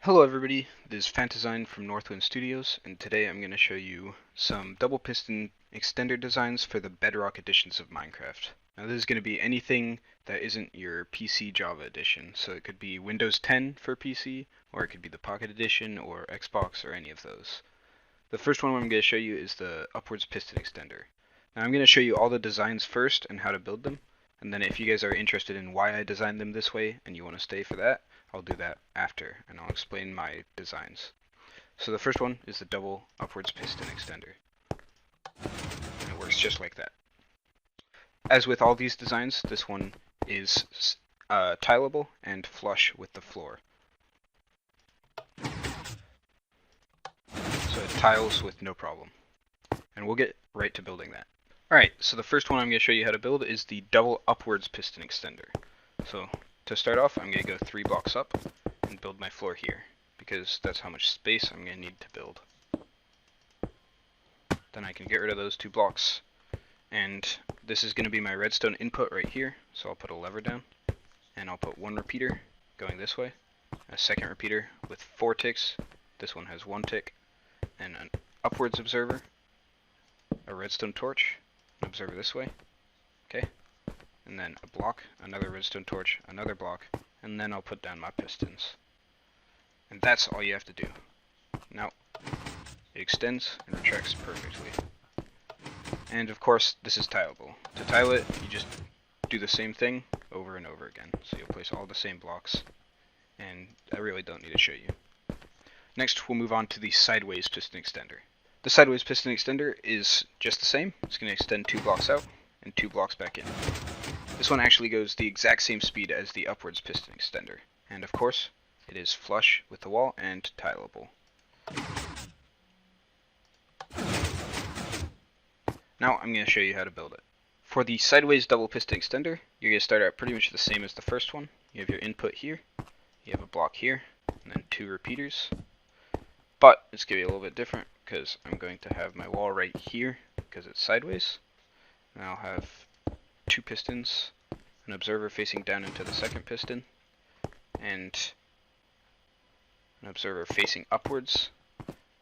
Hello everybody, this is Fantasign from Win10 Studios, and today I'm going to show you some double piston extender designs for the Bedrock editions of Minecraft. Now this is going to be anything that isn't your PC Java edition, so it could be Windows 10 for PC, or it could be the Pocket Edition, or Xbox, or any of those. The first one I'm going to show you is the upwards piston extender. Now I'm going to show you all the designs first and how to build them, and then if you guys are interested in why I designed them this way and you want to stay for that, I'll do that after, and I'll explain my designs. So the first one is the double upwards piston extender. And it works just like that. As with all these designs, this one is tileable and flush with the floor. So it tiles with no problem. And we'll get right to building that. Alright, so the first one I'm going to show you how to build is the double upwards piston extender. So to start off, I'm going to go 3 blocks up and build my floor here, because that's how much space I'm going to need to build. Then I can get rid of those 2 blocks, and this is going to be my redstone input right here, so I'll put a lever down, and I'll put 1 repeater going this way, a second repeater with 4 ticks, this one has 1 tick, and an upwards observer, a redstone torch, an observer this way, okay, and then a block, another redstone torch, another block, and then I'll put down my pistons. And that's all you have to do. Now, it extends and retracts perfectly. And of course, this is tileable. To tile it, you just do the same thing over and over again. So you'll place all the same blocks, and I really don't need to show you. Next, we'll move on to the sideways piston extender. The sideways piston extender is just the same. It's going to extend 2 blocks out and 2 blocks back in. This one actually goes the exact same speed as the upwards piston extender. And of course, it is flush with the wall and tileable. Now I'm going to show you how to build it. For the sideways double piston extender, you're going to start out pretty much the same as the first one. You have your input here, you have a block here, and then 2 repeaters. But it's going to be a little bit different because I'm going to have my wall right here because it's sideways. And I'll have 2 pistons, an observer facing down into the second piston, and an observer facing upwards.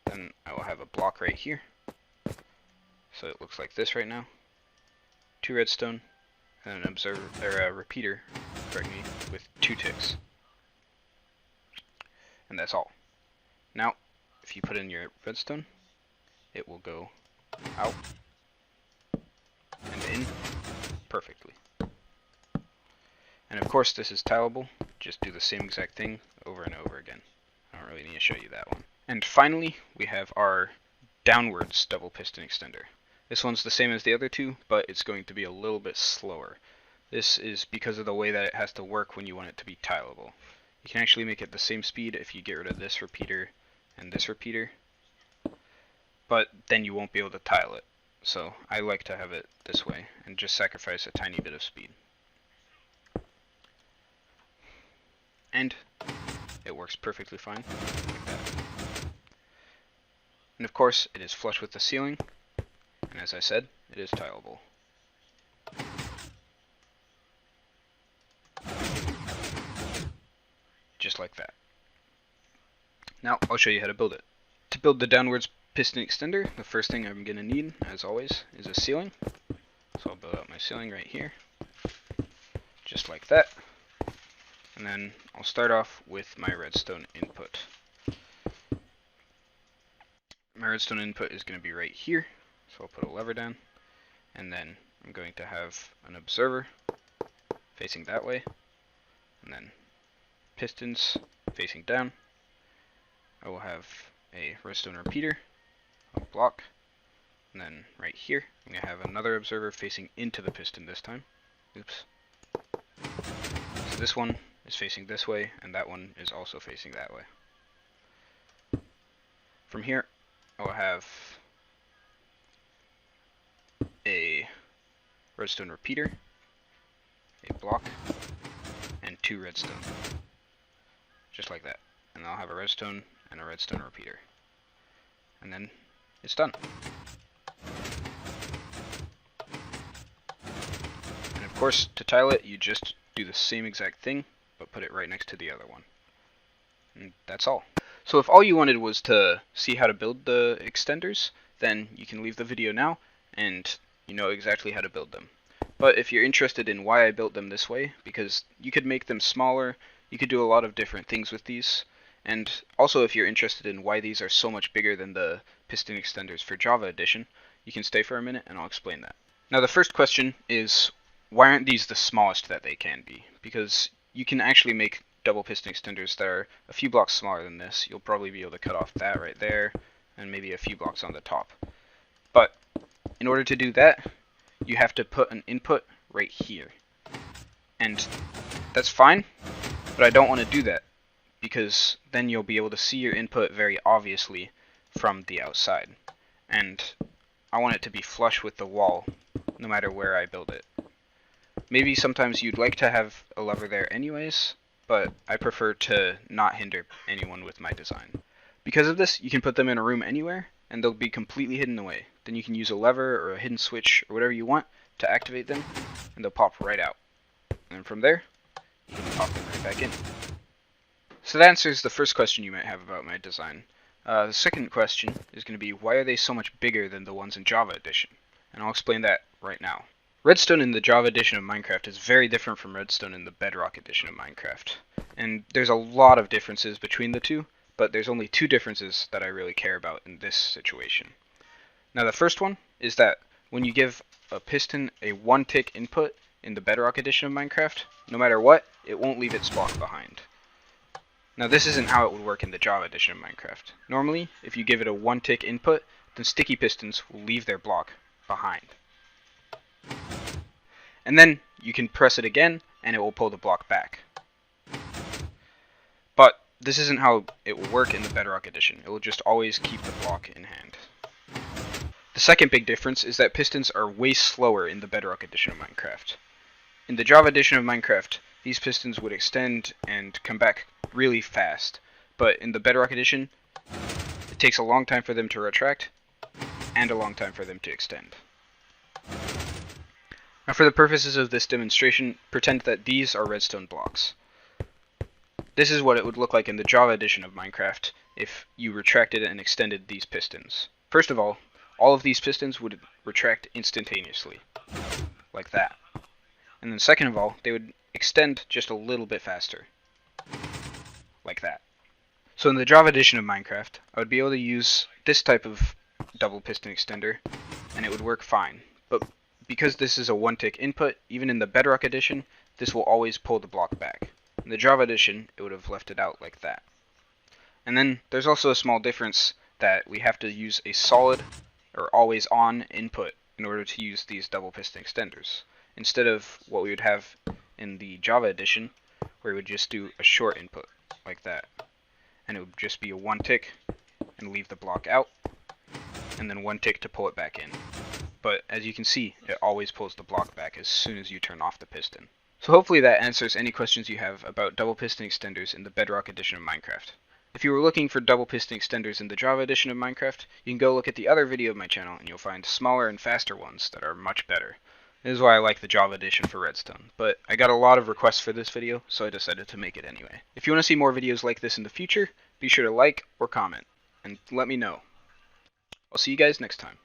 Then I will have a block right here. So it looks like this right now. 2 redstone, and an observer or a repeater, correct me, with 2 ticks. And that's all. Now, if you put in your redstone, it will go out and in perfectly. And of course, this is tileable. Just do the same exact thing over and over again. I don't really need to show you that one. And finally, we have our downwards double piston extender. This one's the same as the other 2, but it's going to be a little bit slower. This is because of the way that it has to work when you want it to be tileable. You can actually make it the same speed if you get rid of this repeater and this repeater, but then you won't be able to tile it. So I like to have it this way and just sacrifice a tiny bit of speed. And it works perfectly fine like that. And of course, it is flush with the ceiling, and as I said, it is tileable. Just like that. Now, I'll show you how to build it. To build the downwards piston extender, the first thing I'm going to need, as always, is a ceiling. So I'll build out my ceiling right here, just like that. And then I'll start off with my redstone input. My redstone input is going to be right here, so I'll put a lever down, and then I'm going to have an observer facing that way, and then pistons facing down. I will have a redstone repeater, a block, and then right here I'm going to have another observer facing into the piston this time. Oops. So this one is facing this way, and that one is also facing that way. From here, I will have a redstone repeater, a block, and 2 redstone. Just like that. And I'll have a redstone and a redstone repeater. And then it's done. And of course, to tile it, you just do the same exact thing, but put it right next to the other one. And that's all. So if all you wanted was to see how to build the extenders, then you can leave the video now and you know exactly how to build them. But if you're interested in why I built them this way, because you could make them smaller, you could do a lot of different things with these, and also if you're interested in why these are so much bigger than the piston extenders for Java Edition, you can stay for a minute and I'll explain that. Now the first question is, why aren't these the smallest that they can be? Because you can actually make double piston extenders that are a few blocks smaller than this. You'll probably be able to cut off that right there, and maybe a few blocks on the top. But in order to do that, you have to put an input right here. And that's fine, but I don't want to do that, because then you'll be able to see your input very obviously from the outside. And I want it to be flush with the wall, no matter where I build it. Maybe sometimes you'd like to have a lever there anyways, but I prefer to not hinder anyone with my design. Because of this, you can put them in a room anywhere, and they'll be completely hidden away. Then you can use a lever or a hidden switch or whatever you want to activate them, and they'll pop right out. And from there, you can pop them right back in. So that answers the first question you might have about my design. The second question is going to be, why are they so much bigger than the ones in Java Edition? And I'll explain that right now. Redstone in the Java edition of Minecraft is very different from Redstone in the Bedrock edition of Minecraft. And there's a lot of differences between the two, but there's only two differences that I really care about in this situation. Now the first one is that when you give a piston a one-tick input in the Bedrock edition of Minecraft, no matter what, it won't leave its block behind. Now this isn't how it would work in the Java edition of Minecraft. Normally, if you give it a one-tick input, then sticky pistons will leave their block behind. And then you can press it again and it will pull the block back. But this isn't how it will work in the Bedrock edition. It will just always keep the block in hand. The second big difference is that pistons are way slower in the Bedrock edition of Minecraft. In the Java edition of Minecraft, these pistons would extend and come back really fast. But in the Bedrock edition, it takes a long time for them to retract and a long time for them to extend. Now for the purposes of this demonstration, pretend that these are redstone blocks. This is what it would look like in the Java edition of Minecraft if you retracted and extended these pistons. First of all of these pistons would retract instantaneously, like that. And then second of all, they would extend just a little bit faster, like that. So in the Java edition of Minecraft, I would be able to use this type of double piston extender, and it would work fine. But because this is a one-tick input, even in the Bedrock edition, this will always pull the block back. In the Java edition, it would have left it out like that. And then there's also a small difference that we have to use a solid or always on input in order to use these double piston extenders, instead of what we would have in the Java edition, where we would just do a short input like that. And it would just be a one tick and leave the block out, and then one tick to pull it back in. But as you can see, it always pulls the block back as soon as you turn off the piston. So hopefully that answers any questions you have about double piston extenders in the Bedrock edition of Minecraft. If you were looking for double piston extenders in the Java edition of Minecraft, you can go look at the other video of my channel and you'll find smaller and faster ones that are much better. This is why I like the Java edition for Redstone, but I got a lot of requests for this video, so I decided to make it anyway. If you want to see more videos like this in the future, be sure to like or comment, and let me know. I'll see you guys next time.